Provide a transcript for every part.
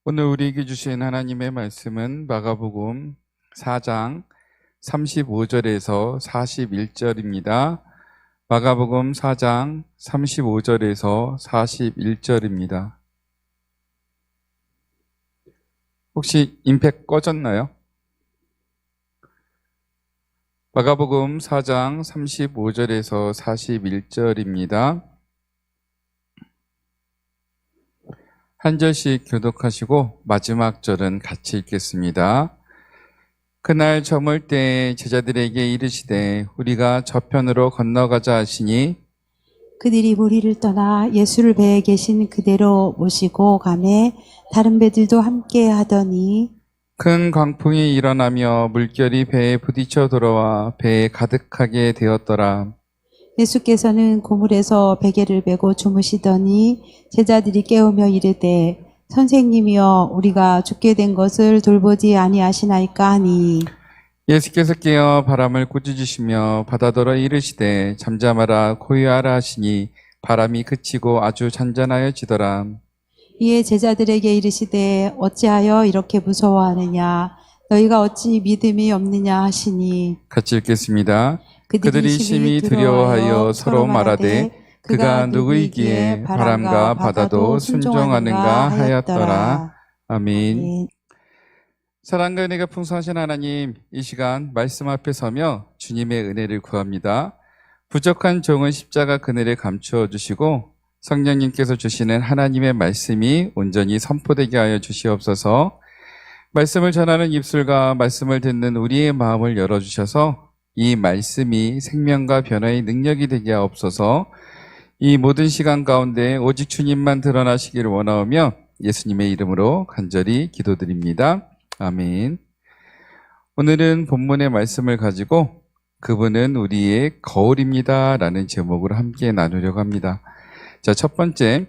오늘 우리에게 주신 하나님의 말씀은 마가복음 4장 35절에서 41절입니다. 마가복음 4장 35절에서 41절입니다. 혹시 임팩 꺼졌나요? 마가복음 4장 35절에서 41절입니다. 한 절씩 교독하시고 마지막 절은 같이 읽겠습니다. 그날 저물 때 제자들에게 이르시되 우리가 저편으로 건너가자 하시니 그들이 무리를 떠나 예수를 배에 계신 그대로 모시고 가매 다른 배들도 함께 하더니 큰 광풍이 일어나며 물결이 배에 부딪혀 돌아와 배에 가득하게 되었더라. 예수께서는 고물에서 베개를 메고 주무시더니 제자들이 깨우며 이르되 선생님이여 우리가 죽게 된 것을 돌보지 아니하시나이까 하니 예수께서 깨어 바람을 꾸짖으시며 바다더러 이르시되 잠잠하라 고요하라 하시니 바람이 그치고 아주 잔잔하여지더라. 이에 제자들에게 이르시되 어찌하여 이렇게 무서워하느냐 너희가 어찌 믿음이 없느냐 하시니 같이 읽겠습니다. 그들이 심히 두려워하여 서로 말하되 그가 누구이기에 바람과 바다도 순종하는가 하였더라. 아멘. 사랑과 은혜가 풍성하신 하나님, 이 시간 말씀 앞에 서며 주님의 은혜를 구합니다. 부족한 종은 십자가 그늘에 감추어 주시고 성령님께서 주시는 하나님의 말씀이 온전히 선포되게 하여 주시옵소서. 말씀을 전하는 입술과 말씀을 듣는 우리의 마음을 열어주셔서 이 말씀이 생명과 변화의 능력이 되게 하옵소서. 이 모든 시간 가운데 오직 주님만 드러나시기를 원하오며 예수님의 이름으로 간절히 기도드립니다. 아멘. 오늘은 본문의 말씀을 가지고 그분은 우리의 거울입니다 라는 제목으로 함께 나누려고 합니다. 자, 첫 번째,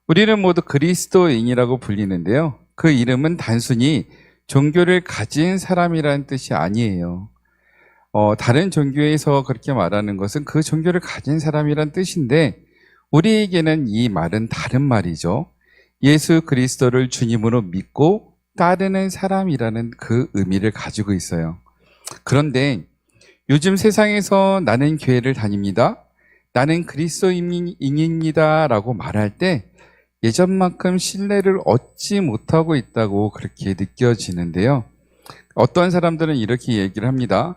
우리는 모두 그리스도인이라고 불리는데요. 그 이름은 단순히 종교를 가진 사람이라는 뜻이 아니에요. 다른 종교에서 그렇게 말하는 것은 그 종교를 가진 사람이란 뜻인데 우리에게는 이 말은 다른 말이죠. 예수 그리스도를 주님으로 믿고 따르는 사람이라는 그 의미를 가지고 있어요. 그런데 요즘 세상에서 나는 교회를 다닙니다. 나는 그리스도인입니다 라고 말할 때 예전만큼 신뢰를 얻지 못하고 있다고 그렇게 느껴지는데요. 어떤 사람들은 이렇게 얘기를 합니다.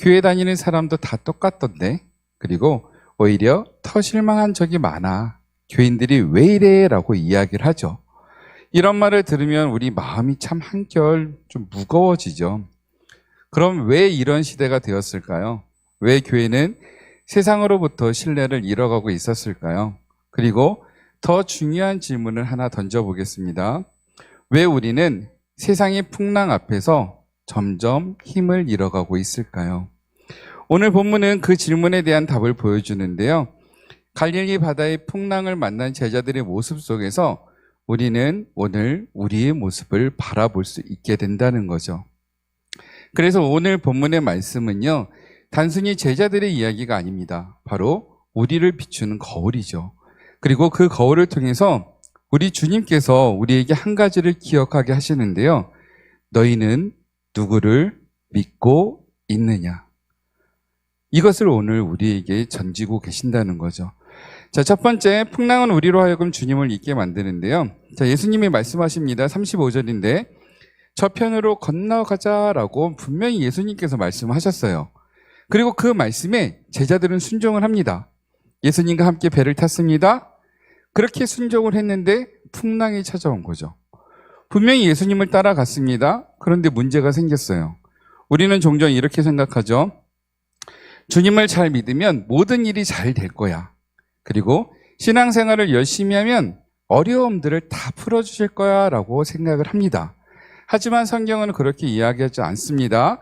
교회 다니는 사람도 다 똑같던데, 그리고 오히려 더 실망한 적이 많아. 교인들이 왜 이래? 라고 이야기를 하죠. 이런 말을 들으면 우리 마음이 참 한결 좀 무거워지죠. 그럼 왜 이런 시대가 되었을까요? 왜 교회는 세상으로부터 신뢰를 잃어가고 있었을까요? 그리고 더 중요한 질문을 하나 던져보겠습니다. 왜 우리는 세상의 풍랑 앞에서 점점 힘을 잃어가고 있을까요? 오늘 본문은 그 질문에 대한 답을 보여주는데요. 갈릴리 바다의 풍랑을 만난 제자들의 모습 속에서 우리는 오늘 우리의 모습을 바라볼 수 있게 된다는 거죠. 그래서 오늘 본문의 말씀은요, 단순히 제자들의 이야기가 아닙니다. 바로 우리를 비추는 거울이죠. 그리고 그 거울을 통해서 우리 주님께서 우리에게 한 가지를 기억하게 하시는데요. 너희는 누구를 믿고 있느냐? 이것을 오늘 우리에게 전지고 계신다는 거죠. 자, 첫 번째, 풍랑은 우리로 하여금 주님을 잊게 만드는데요. 자, 예수님이 말씀하십니다. 35절인데 저편으로 건너가자라고 분명히 예수님께서 말씀하셨어요. 그리고 그 말씀에 제자들은 순종을 합니다. 예수님과 함께 배를 탔습니다. 그렇게 순종을 했는데 풍랑이 찾아온 거죠. 분명히 예수님을 따라갔습니다. 그런데 문제가 생겼어요. 우리는 종종 이렇게 생각하죠. 주님을 잘 믿으면 모든 일이 잘 될 거야. 그리고 신앙생활을 열심히 하면 어려움들을 다 풀어주실 거야 라고 생각을 합니다. 하지만 성경은 그렇게 이야기하지 않습니다.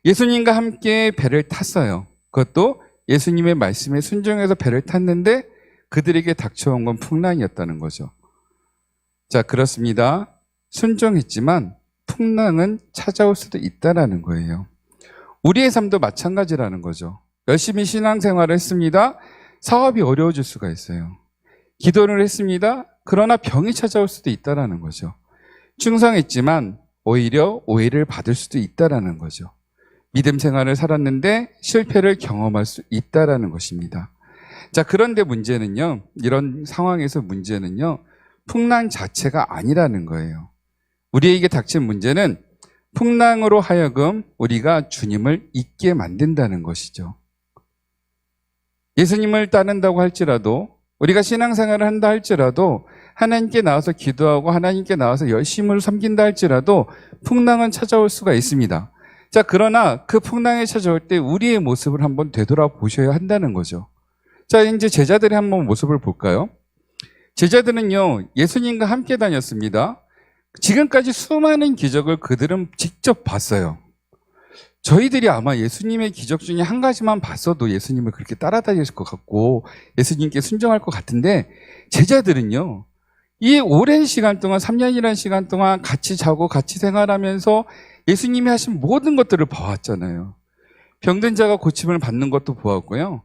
예수님과 함께 배를 탔어요. 그것도 예수님의 말씀에 순종해서 배를 탔는데 그들에게 닥쳐온 건 풍랑이었다는 거죠. 자, 그렇습니다. 순종했지만 풍랑은 찾아올 수도 있다는 거예요. 우리의 삶도 마찬가지라는 거죠. 열심히 신앙생활을 했습니다. 사업이 어려워질 수가 있어요. 기도를 했습니다. 그러나 병이 찾아올 수도 있다는 거죠. 충성했지만 오히려 오해를 받을 수도 있다라는 거죠. 믿음 생활을 살았는데 실패를 경험할 수 있다라는 것입니다. 자, 그런데 문제는요, 이런 상황에서 문제는요, 풍랑 자체가 아니라는 거예요. 우리에게 닥친 문제는 풍랑으로 하여금 우리가 주님을 잊게 만든다는 것이죠. 예수님을 따른다고 할지라도, 우리가 신앙생활을 한다 할지라도, 하나님께 나와서 기도하고 하나님께 나와서 열심을 섬긴다 할지라도 풍랑은 찾아올 수가 있습니다. 자, 그러나 그 풍랑이 찾아올 때 우리의 모습을 한번 되돌아보셔야 한다는 거죠. 자, 이제 제자들의 한번 모습을 볼까요? 제자들은요, 예수님과 함께 다녔습니다. 지금까지 수많은 기적을 그들은 직접 봤어요. 저희들이 아마 예수님의 기적 중에 한 가지만 봤어도 예수님을 그렇게 따라다닐 것 같고 예수님께 순종할 것 같은데, 제자들은요, 이 오랜 시간 동안, 3년이라는 시간 동안 같이 자고 같이 생활하면서 예수님이 하신 모든 것들을 봐왔잖아요. 병든 자가 고침을 받는 것도 보았고요.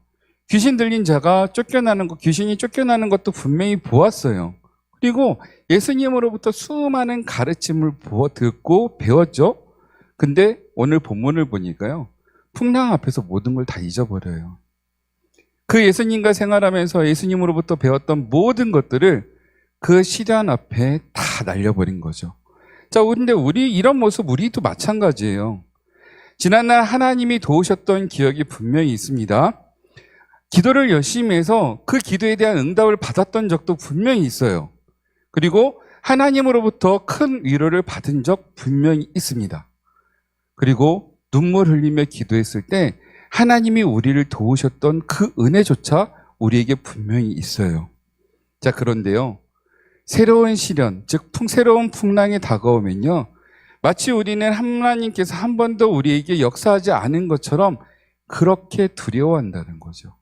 귀신 들린 자가 쫓겨나는 것, 귀신이 쫓겨나는 것도 분명히 보았어요. 그리고 예수님으로부터 수많은 가르침을 듣고 배웠죠. 근데 오늘 본문을 보니까요, 풍랑 앞에서 모든 걸 다 잊어버려요. 그 예수님과 생활하면서 예수님으로부터 배웠던 모든 것들을 그 시련 앞에 다 날려버린 거죠. 자, 근데 이런 모습 우리도 마찬가지예요. 지난날 하나님이 도우셨던 기억이 분명히 있습니다. 기도를 열심히 해서 그 기도에 대한 응답을 받았던 적도 분명히 있어요. 그리고 하나님으로부터 큰 위로를 받은 적 분명히 있습니다. 그리고 눈물 흘리며 기도했을 때 하나님이 우리를 도우셨던 그 은혜조차 우리에게 분명히 있어요. 자, 그런데요, 새로운 시련, 즉 새로운 풍랑이 다가오면요, 마치 우리는 하나님께서 한 번도 우리에게 역사하지 않은 것처럼 그렇게 두려워한다는 거죠.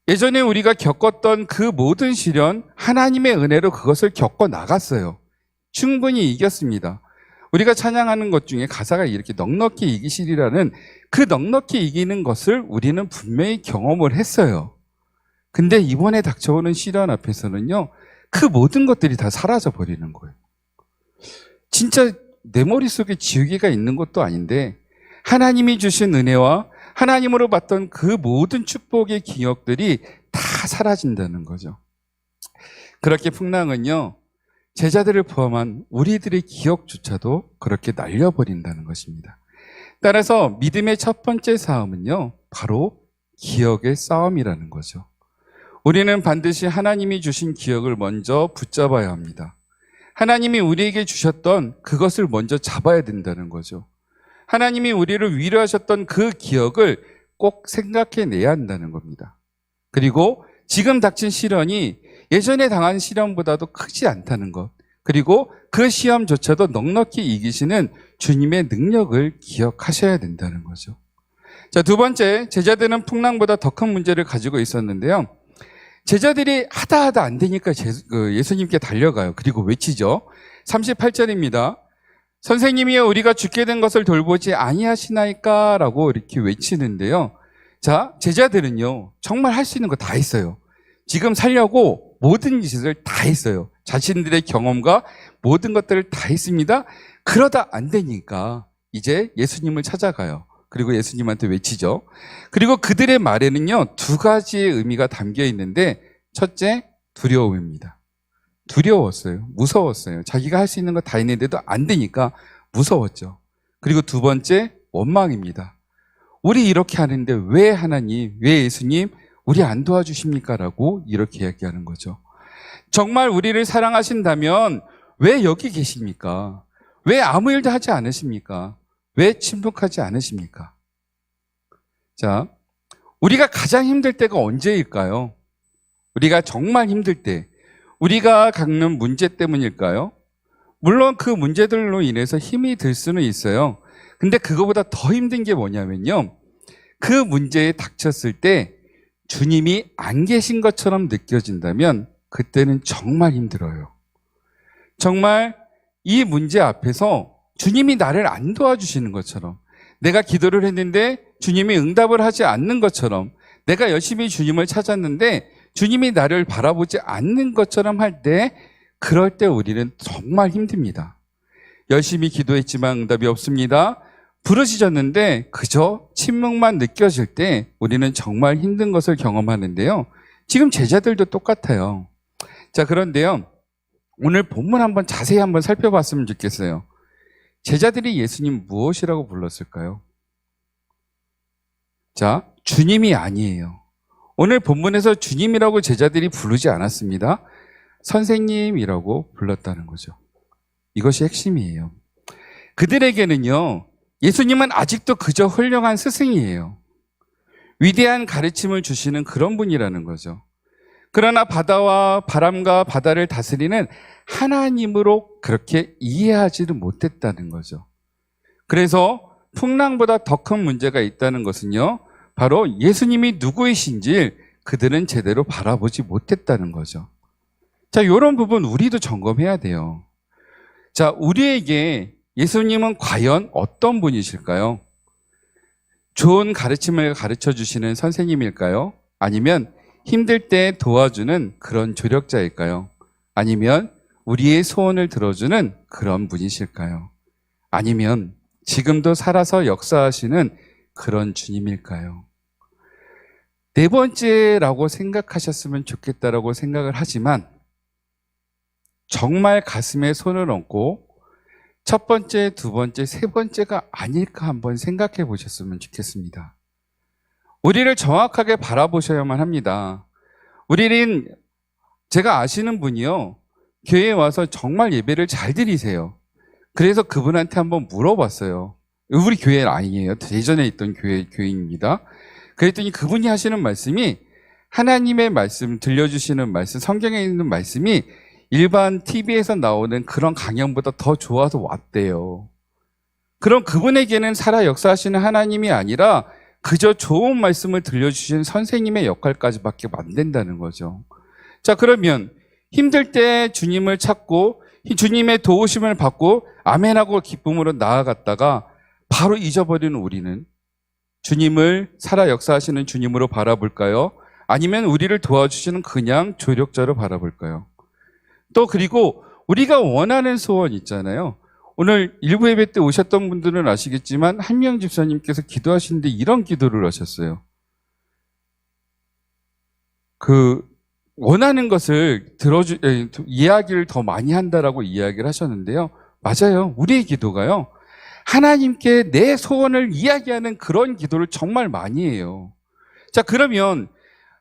예전에 우리가 겪었던 그 모든 시련, 하나님의 은혜로 그것을 겪어 나갔어요. 충분히 이겼습니다. 우리가 찬양하는 것 중에 가사가 이렇게 넉넉히 이기시리라는 그 넉넉히 이기는 것을 우리는 분명히 경험을 했어요. 근데 이번에 닥쳐오는 시련 앞에서는요, 그 모든 것들이 다 사라져 버리는 거예요. 진짜 내 머릿속에 지우개가 있는 것도 아닌데 하나님이 주신 은혜와 하나님으로 받던 그 모든 축복의 기억들이 다 사라진다는 거죠. 그렇게 풍랑은요, 제자들을 포함한 우리들의 기억조차도 그렇게 날려버린다는 것입니다. 따라서 믿음의 첫 번째 싸움은요, 바로 기억의 싸움이라는 거죠. 우리는 반드시 하나님이 주신 기억을 먼저 붙잡아야 합니다. 하나님이 우리에게 주셨던 그것을 먼저 잡아야 된다는 거죠. 하나님이 우리를 위로하셨던 그 기억을 꼭 생각해내야 한다는 겁니다. 그리고 지금 닥친 시련이 예전에 당한 시련보다도 크지 않다는 것, 그리고 그 시험조차도 넉넉히 이기시는 주님의 능력을 기억하셔야 된다는 거죠. 자, 두 번째, 제자들은 풍랑보다 더 큰 문제를 가지고 있었는데요. 제자들이 하다 안 되니까 예수님께 달려가요. 그리고 외치죠. 38절입니다. 선생님이여, 우리가 죽게 된 것을 돌보지 아니하시나이까? 라고 이렇게 외치는데요. 자, 제자들은요, 정말 할 수 있는 거 다 했어요. 지금 살려고 모든 짓을 다 했어요. 자신들의 경험과 모든 것들을 다 했습니다. 그러다 안 되니까 이제 예수님을 찾아가요. 그리고 예수님한테 외치죠. 그리고 그들의 말에는요, 두 가지의 의미가 담겨 있는데, 첫째, 두려움입니다. 두려웠어요. 무서웠어요. 자기가 할 수 있는 거 다 했는데도 안 되니까 무서웠죠. 그리고 두 번째, 원망입니다. 우리 이렇게 하는데 왜 하나님, 왜 예수님, 우리 안 도와주십니까? 라고 이렇게 이야기하는 거죠. 정말 우리를 사랑하신다면 왜 여기 계십니까? 왜 아무 일도 하지 않으십니까? 왜 침묵하지 않으십니까? 자, 우리가 가장 힘들 때가 언제일까요? 우리가 정말 힘들 때, 우리가 겪는 문제 때문일까요? 물론 그 문제들로 인해서 힘이 들 수는 있어요. 근데 그거보다 더 힘든 게 뭐냐면요, 그 문제에 닥쳤을 때 주님이 안 계신 것처럼 느껴진다면 그때는 정말 힘들어요. 정말 이 문제 앞에서 주님이 나를 안 도와주시는 것처럼, 내가 기도를 했는데 주님이 응답을 하지 않는 것처럼, 내가 열심히 주님을 찾았는데 주님이 나를 바라보지 않는 것처럼 할 때, 그럴 때 우리는 정말 힘듭니다. 열심히 기도했지만 응답이 없습니다. 부르짖었는데 그저 침묵만 느껴질 때 우리는 정말 힘든 것을 경험하는데요. 지금 제자들도 똑같아요. 자, 그런데요. 오늘 본문 한번 자세히 한번 살펴봤으면 좋겠어요. 제자들이 예수님 무엇이라고 불렀을까요? 자, 주님이 아니에요. 오늘 본문에서 주님이라고 제자들이 부르지 않았습니다. 선생님이라고 불렀다는 거죠. 이것이 핵심이에요. 그들에게는요, 예수님은 아직도 그저 훌륭한 스승이에요. 위대한 가르침을 주시는 그런 분이라는 거죠. 그러나 바다와 바람과 바다를 다스리는 하나님으로 그렇게 이해하지를 못했다는 거죠. 그래서 풍랑보다 더 큰 문제가 있다는 것은요, 바로 예수님이 누구이신지 그들은 제대로 바라보지 못했다는 거죠. 자, 이런 부분 우리도 점검해야 돼요. 자, 우리에게 예수님은 과연 어떤 분이실까요? 좋은 가르침을 가르쳐 주시는 선생님일까요? 아니면 힘들 때 도와주는 그런 조력자일까요? 아니면 우리의 소원을 들어주는 그런 분이실까요? 아니면 지금도 살아서 역사하시는 그런 주님일까요? 네 번째라고 생각하셨으면 좋겠다라고 생각을 하지만 정말 가슴에 손을 얹고 첫 번째, 두 번째, 세 번째가 아닐까 한번 생각해 보셨으면 좋겠습니다. 우리를 정확하게 바라보셔야만 합니다. 우리는 제가 아시는 분이요, 교회에 와서 정말 예배를 잘 드리세요. 그래서 그분한테 한번 물어봤어요. 우리 교회 아니에요. 예전에 있던 교회입니다. 그랬더니 그분이 하시는 말씀이 하나님의 말씀, 들려주시는 말씀, 성경에 있는 말씀이 일반 TV에서 나오는 그런 강연보다 더 좋아서 왔대요. 그럼 그분에게는 살아 역사하시는 하나님이 아니라 그저 좋은 말씀을 들려주신 선생님의 역할까지밖에 안 된다는 거죠. 자, 그러면 힘들 때 주님을 찾고 주님의 도우심을 받고 아멘하고 기쁨으로 나아갔다가 바로 잊어버리는 우리는 주님을 살아 역사하시는 주님으로 바라볼까요? 아니면 우리를 도와주시는 그냥 조력자로 바라볼까요? 또 그리고 우리가 원하는 소원 있잖아요. 오늘 일부 예배 때 오셨던 분들은 아시겠지만 한명 집사님께서 기도하시는데 이런 기도를 하셨어요. 원하는 것을 이야기를 더 많이 한다라고 이야기를 하셨는데요. 맞아요. 우리의 기도가요, 하나님께 내 소원을 이야기하는 그런 기도를 정말 많이 해요. 자, 그러면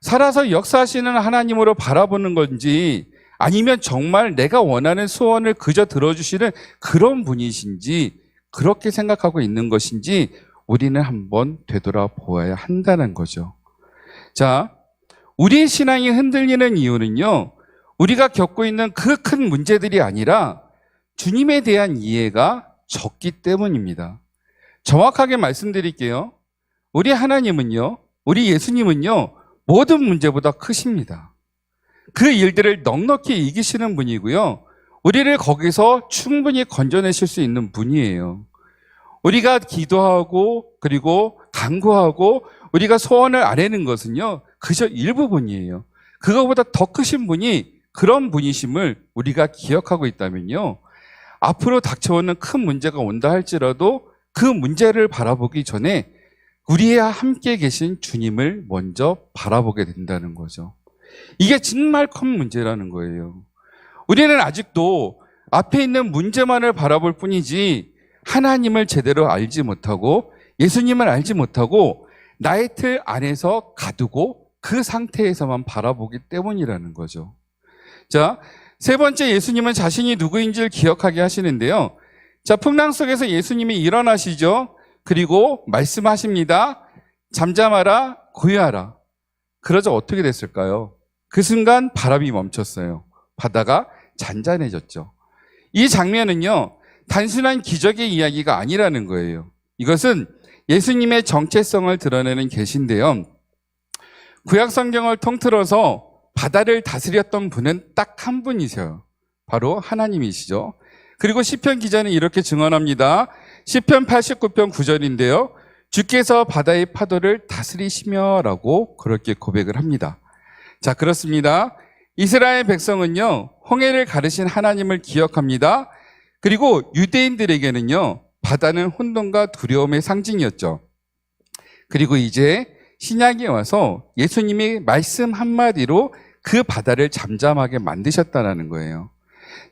살아서 역사하시는 하나님으로 바라보는 건지 아니면 정말 내가 원하는 소원을 그저 들어주시는 그런 분이신지 그렇게 생각하고 있는 것인지 우리는 한번 되돌아보아야 한다는 거죠. 자, 우리의 신앙이 흔들리는 이유는요, 우리가 겪고 있는 그 큰 문제들이 아니라 주님에 대한 이해가 적기 때문입니다. 정확하게 말씀드릴게요. 우리 하나님은요, 우리 예수님은요, 모든 문제보다 크십니다. 그 일들을 넉넉히 이기시는 분이고요, 우리를 거기서 충분히 건져내실 수 있는 분이에요. 우리가 기도하고 그리고 간구하고 우리가 소원을 아뢰는 것은요, 그저 일부분이에요. 그거보다 더 크신 분이 그런 분이심을 우리가 기억하고 있다면요, 앞으로 닥쳐오는 큰 문제가 온다 할지라도 그 문제를 바라보기 전에 우리와 함께 계신 주님을 먼저 바라보게 된다는 거죠. 이게 정말 큰 문제라는 거예요. 우리는 아직도 앞에 있는 문제만을 바라볼 뿐이지 하나님을 제대로 알지 못하고 예수님을 알지 못하고 나의 틀 안에서 가두고 그 상태에서만 바라보기 때문이라는 거죠. 자, 세 번째, 예수님은 자신이 누구인지를 기억하게 하시는데요. 자, 풍랑 속에서 예수님이 일어나시죠. 그리고 말씀하십니다. 잠잠하라, 고요하라. 그러자 어떻게 됐을까요? 그 순간 바람이 멈췄어요. 바다가 잔잔해졌죠. 이 장면은요, 단순한 기적의 이야기가 아니라는 거예요. 이것은 예수님의 정체성을 드러내는 계시인데요. 구약 성경을 통틀어서 바다를 다스렸던 분은 딱 한 분이세요. 바로 하나님이시죠. 그리고 시편 기자는 이렇게 증언합니다. 시편 89편 9절인데요. 주께서 바다의 파도를 다스리시며라고 그렇게 고백을 합니다. 자, 그렇습니다. 이스라엘 백성은요, 홍해를 가르신 하나님을 기억합니다. 그리고 유대인들에게는요, 바다는 혼돈과 두려움의 상징이었죠. 그리고 이제 신약에 와서 예수님이 말씀 한마디로 그 바다를 잠잠하게 만드셨다는 거예요.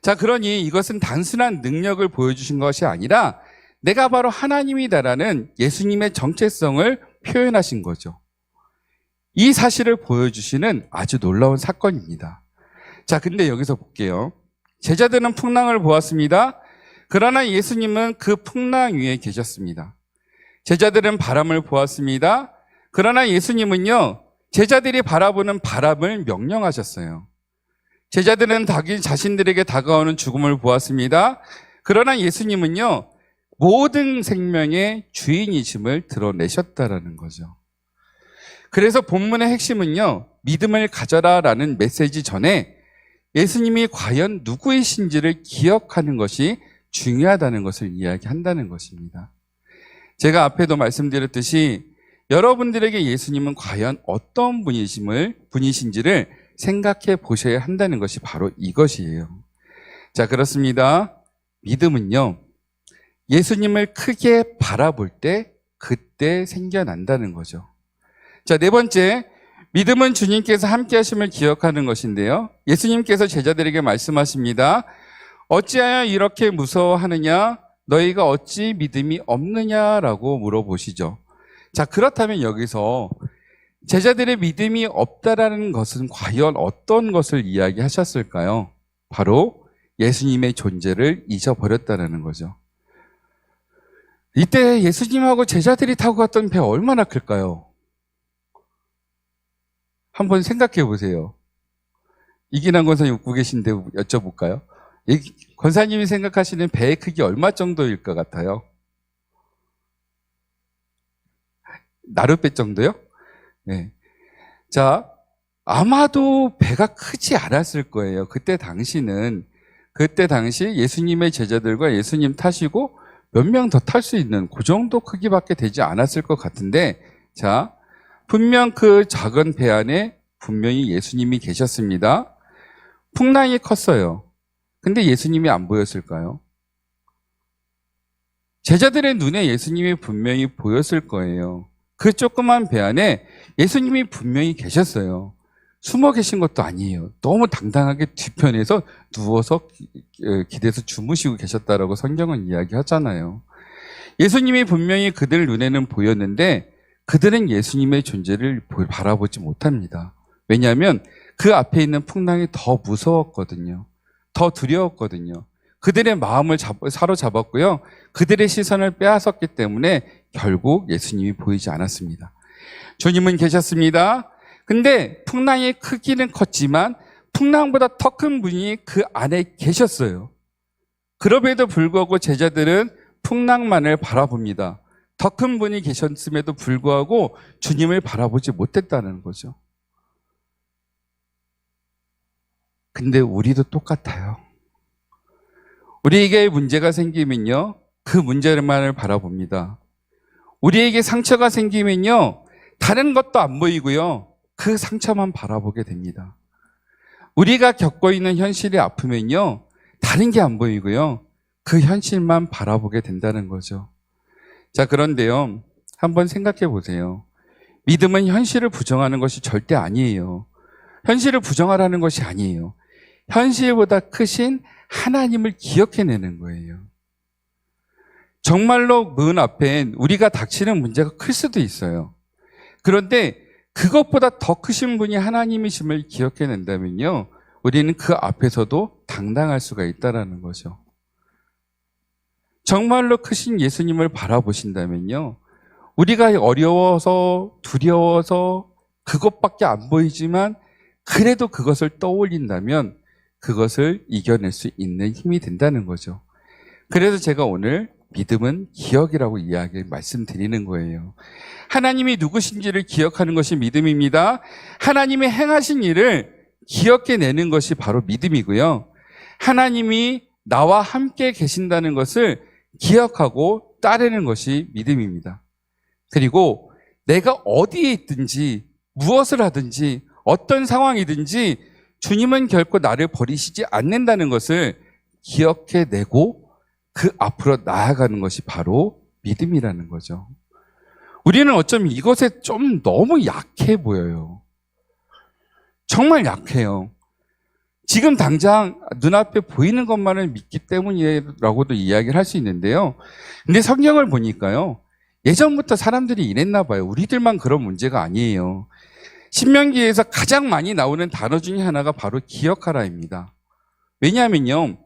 자, 그러니 이것은 단순한 능력을 보여주신 것이 아니라 내가 바로 하나님이다라는 예수님의 정체성을 표현하신 거죠. 이 사실을 보여주시는 아주 놀라운 사건입니다. 자, 근데 여기서 볼게요. 제자들은 풍랑을 보았습니다. 그러나 예수님은 그 풍랑 위에 계셨습니다. 제자들은 바람을 보았습니다. 그러나 예수님은요, 제자들이 바라보는 바람을 명령하셨어요. 제자들은 자신들에게 다가오는 죽음을 보았습니다. 그러나 예수님은요, 모든 생명의 주인이심을 드러내셨다라는 거죠. 그래서 본문의 핵심은요, 믿음을 가져라라는 메시지 전에 예수님이 과연 누구이신지를 기억하는 것이 중요하다는 것을 이야기한다는 것입니다. 제가 앞에도 말씀드렸듯이 여러분들에게 예수님은 과연 어떤 분이신지를 생각해 보셔야 한다는 것이 바로 이것이에요. 자, 그렇습니다. 믿음은요, 예수님을 크게 바라볼 때 그때 생겨난다는 거죠. 자, 네 번째, 믿음은 주님께서 함께 하심을 기억하는 것인데요. 예수님께서 제자들에게 말씀하십니다. 어찌하여 이렇게 무서워하느냐? 너희가 어찌 믿음이 없느냐라고 물어보시죠. 자, 그렇다면 여기서 제자들의 믿음이 없다라는 것은 과연 어떤 것을 이야기하셨을까요? 바로 예수님의 존재를 잊어버렸다는 거죠. 이때 예수님하고 제자들이 타고 갔던 배 얼마나 클까요? 한번 생각해 보세요. 이기남 권사님 웃고 계신데 여쭤볼까요? 권사님이 생각하시는 배의 크기 얼마 정도일 것 같아요? 나룻배 정도요? 네. 자, 아마도 배가 크지 않았을 거예요. 그때 당시 예수님의 제자들과 예수님 타시고 몇 명 더 탈 수 있는 그 정도 크기밖에 되지 않았을 것 같은데, 자, 분명 그 작은 배 안에 분명히 예수님이 계셨습니다. 풍랑이 컸어요. 근데 예수님이 안 보였을까요? 제자들의 눈에 예수님이 분명히 보였을 거예요. 그 조그만 배 안에 예수님이 분명히 계셨어요. 숨어 계신 것도 아니에요. 너무 당당하게 뒤편에서 누워서 기대서 주무시고 계셨다라고 성경은 이야기하잖아요. 예수님이 분명히 그들 눈에는 보였는데 그들은 예수님의 존재를 바라보지 못합니다. 왜냐하면 그 앞에 있는 풍랑이 더 무서웠거든요. 더 두려웠거든요. 그들의 마음을 사로잡았고요. 그들의 시선을 빼앗았기 때문에 결국 예수님이 보이지 않았습니다. 주님은 계셨습니다. 근데 풍랑의 크기는 컸지만 풍랑보다 더 큰 분이 그 안에 계셨어요. 그럼에도 불구하고 제자들은 풍랑만을 바라봅니다. 더 큰 분이 계셨음에도 불구하고 주님을 바라보지 못했다는 거죠. 근데 우리도 똑같아요. 우리에게 문제가 생기면요, 그 문제만을 바라봅니다. 우리에게 상처가 생기면요, 다른 것도 안 보이고요, 그 상처만 바라보게 됩니다. 우리가 겪고 있는 현실이 아프면요, 다른 게 안 보이고요, 그 현실만 바라보게 된다는 거죠. 자, 그런데요, 한번 생각해 보세요. 믿음은 현실을 부정하는 것이 절대 아니에요. 현실을 부정하라는 것이 아니에요. 현실보다 크신 하나님을 기억해내는 거예요. 정말로 문 앞엔 우리가 닥치는 문제가 클 수도 있어요. 그런데 그것보다 더 크신 분이 하나님이심을 기억해낸다면요, 우리는 그 앞에서도 당당할 수가 있다는 거죠. 정말로 크신 예수님을 바라보신다면요, 우리가 어려워서 두려워서 그것밖에 안 보이지만 그래도 그것을 떠올린다면 그것을 이겨낼 수 있는 힘이 된다는 거죠. 그래서 제가 오늘 믿음은 기억이라고 말씀드리는 거예요. 하나님이 누구신지를 기억하는 것이 믿음입니다. 하나님이 행하신 일을 기억해내는 것이 바로 믿음이고요. 하나님이 나와 함께 계신다는 것을 기억하고 따르는 것이 믿음입니다. 그리고 내가 어디에 있든지 무엇을 하든지 어떤 상황이든지 주님은 결코 나를 버리시지 않는다는 것을 기억해내고 그 앞으로 나아가는 것이 바로 믿음이라는 거죠. 우리는 어쩌면 이것에 좀 너무 약해 보여요. 정말 약해요. 지금 당장 눈앞에 보이는 것만을 믿기 때문이라고도 이야기를 할 수 있는데요. 근데 성경을 보니까요. 예전부터 사람들이 이랬나 봐요. 우리들만 그런 문제가 아니에요. 신명기에서 가장 많이 나오는 단어 중에 하나가 바로 기억하라입니다. 왜냐하면요.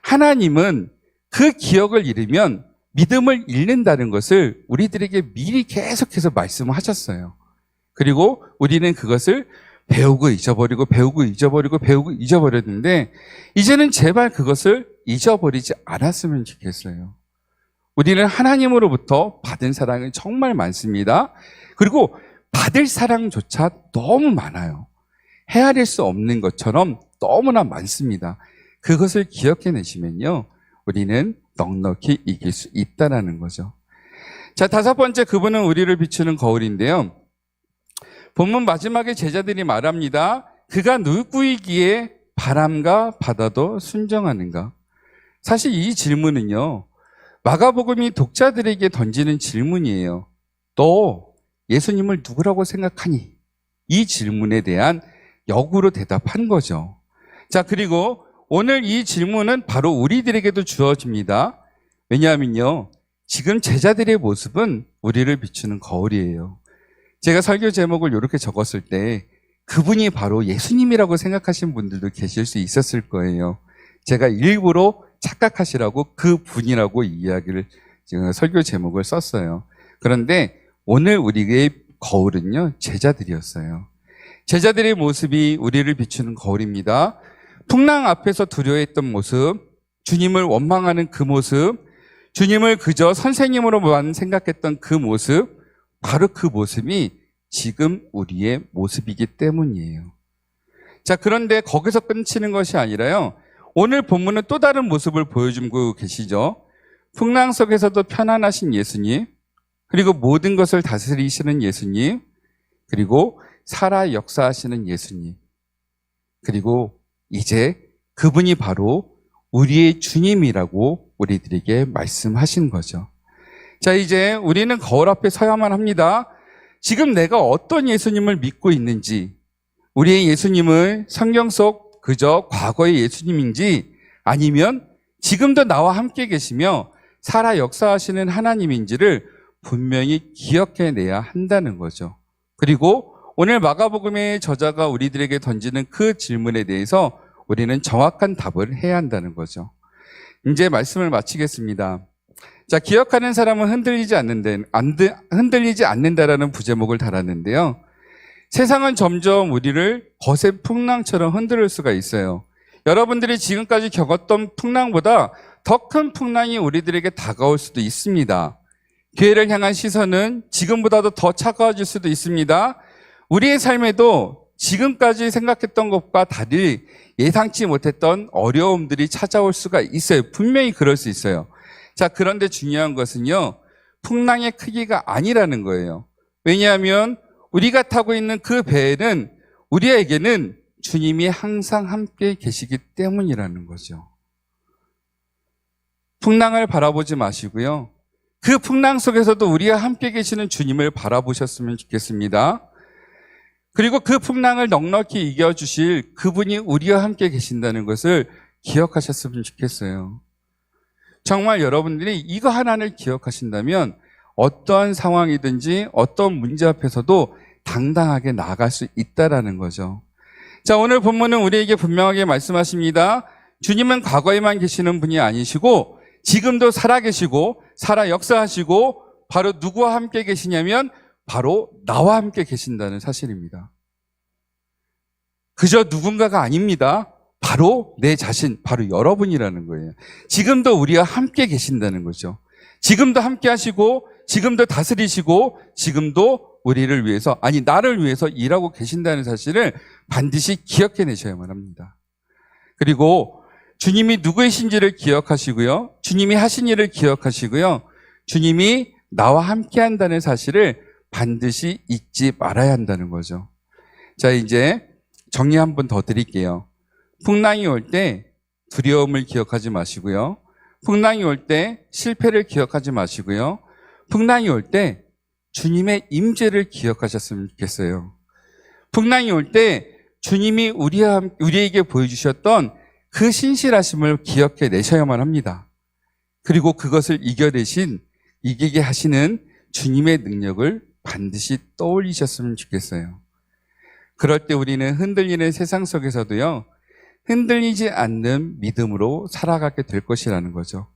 하나님은 그 기억을 잃으면 믿음을 잃는다는 것을 우리들에게 미리 계속해서 말씀하셨어요. 그리고 우리는 그것을 배우고 잊어버리고 배우고 잊어버리고 배우고 잊어버렸는데 이제는 제발 그것을 잊어버리지 않았으면 좋겠어요. 우리는 하나님으로부터 받은 사랑이 정말 많습니다. 그리고 받을 사랑조차 너무 많아요. 헤아릴 수 없는 것처럼 너무나 많습니다. 그것을 기억해내시면요. 우리는 넉넉히 이길 수 있다는 거죠. 자, 다섯 번째, 그분은 우리를 비추는 거울인데요. 본문 마지막에 제자들이 말합니다. 그가 누구이기에 바람과 바다도 순종하는가? 사실 이 질문은요. 마가복음이 독자들에게 던지는 질문이에요. 너 예수님을 누구라고 생각하니? 이 질문에 대한 역으로 대답한 거죠. 자, 그리고 오늘 이 질문은 바로 우리들에게도 주어집니다. 왜냐하면요. 지금 제자들의 모습은 우리를 비추는 거울이에요. 제가 설교 제목을 이렇게 적었을 때 그분이 바로 예수님이라고 생각하신 분들도 계실 수 있었을 거예요. 제가 일부러 착각하시라고 그분이라고 이야기를 지금 설교 제목을 썼어요. 그런데 오늘 우리의 거울은요. 제자들이었어요. 제자들의 모습이 우리를 비추는 거울입니다. 풍랑 앞에서 두려워했던 모습, 주님을 원망하는 그 모습, 주님을 그저 선생님으로만 생각했던 그 모습, 바로 그 모습이 지금 우리의 모습이기 때문이에요. 자, 그런데 거기서 끝치는 것이 아니라요. 오늘 본문은 또 다른 모습을 보여주고 계시죠. 풍랑 속에서도 편안하신 예수님, 그리고 모든 것을 다스리시는 예수님, 그리고 살아 역사하시는 예수님, 그리고 이제 그분이 바로 우리의 주님이라고 우리들에게 말씀하신 거죠. 자, 이제 우리는 거울 앞에 서야만 합니다. 지금 내가 어떤 예수님을 믿고 있는지, 우리의 예수님을 성경 속 그저 과거의 예수님인지 아니면 지금도 나와 함께 계시며 살아 역사하시는 하나님인지를 분명히 기억해내야 한다는 거죠. 그리고 오늘 마가복음의 저자가 우리들에게 던지는 그 질문에 대해서 우리는 정확한 답을 해야 한다는 거죠. 이제 말씀을 마치겠습니다. 자, 기억하는 사람은 흔들리지 않는다라는 부제목을 달았는데요. 세상은 점점 우리를 거센 풍랑처럼 흔들 수가 있어요. 여러분들이 지금까지 겪었던 풍랑보다 더 큰 풍랑이 우리들에게 다가올 수도 있습니다. 교회를 향한 시선은 지금보다도 더 차가워질 수도 있습니다. 우리의 삶에도 지금까지 생각했던 것과 달리 예상치 못했던 어려움들이 찾아올 수가 있어요. 분명히 그럴 수 있어요. 자, 그런데 중요한 것은요, 풍랑의 크기가 아니라는 거예요. 왜냐하면 우리가 타고 있는 그 배에는 우리에게는 주님이 항상 함께 계시기 때문이라는 거죠. 풍랑을 바라보지 마시고요. 그 풍랑 속에서도 우리와 함께 계시는 주님을 바라보셨으면 좋겠습니다. 그리고 그 풍랑을 넉넉히 이겨주실 그분이 우리와 함께 계신다는 것을 기억하셨으면 좋겠어요. 정말 여러분들이 이거 하나를 기억하신다면 어떠한 상황이든지 어떤 문제 앞에서도 당당하게 나아갈 수 있다라는 거죠. 자, 오늘 본문은 우리에게 분명하게 말씀하십니다. 주님은 과거에만 계시는 분이 아니시고 지금도 살아계시고 살아 역사하시고 바로 누구와 함께 계시냐면 바로 나와 함께 계신다는 사실입니다. 그저 누군가가 아닙니다. 바로 내 자신, 바로 여러분이라는 거예요. 지금도 우리와 함께 계신다는 거죠. 지금도 함께 하시고 지금도 다스리시고 지금도 우리를 위해서, 아니 나를 위해서 일하고 계신다는 사실을 반드시 기억해내셔야만 합니다. 그리고 주님이 누구이신지를 기억하시고요. 주님이 하신 일을 기억하시고요. 주님이 나와 함께 한다는 사실을 반드시 잊지 말아야 한다는 거죠. 자, 이제 정리 한 번 더 드릴게요. 풍랑이 올 때 두려움을 기억하지 마시고요. 풍랑이 올 때 실패를 기억하지 마시고요. 풍랑이 올 때 주님의 임재를 기억하셨으면 좋겠어요. 풍랑이 올 때 주님이 우리에게 보여주셨던 그 신실하심을 기억해 내셔야만 합니다. 그리고 그것을 이기게 하시는 주님의 능력을 반드시 떠올리셨으면 좋겠어요. 그럴 때 우리는 흔들리는 세상 속에서도요, 흔들리지 않는 믿음으로 살아가게 될 것이라는 거죠.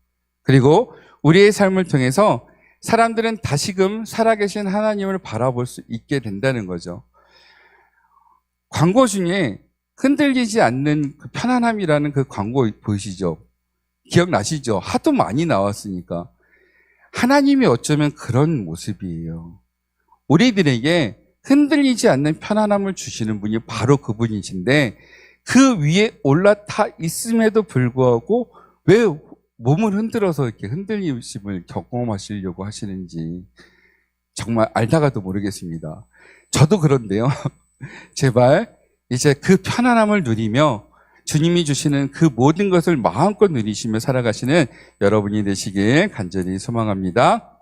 그리고 우리의 삶을 통해서 사람들은 다시금 살아계신 하나님을 바라볼 수 있게 된다는 거죠. 광고 중에 흔들리지 않는 그 편안함이라는 그 광고 보이시죠? 기억나시죠? 하도 많이 나왔으니까. 하나님이 어쩌면 그런 모습이에요. 우리들에게 흔들리지 않는 편안함을 주시는 분이 바로 그분이신데, 그 위에 올라타 있음에도 불구하고 왜 몸을 흔들어서 이렇게 흔들리심을 경험하시려고 하시는지 정말 알다가도 모르겠습니다. 저도 그런데요. 제발 이제 그 편안함을 누리며 주님이 주시는 그 모든 것을 마음껏 누리시며 살아가시는 여러분이 되시길 간절히 소망합니다.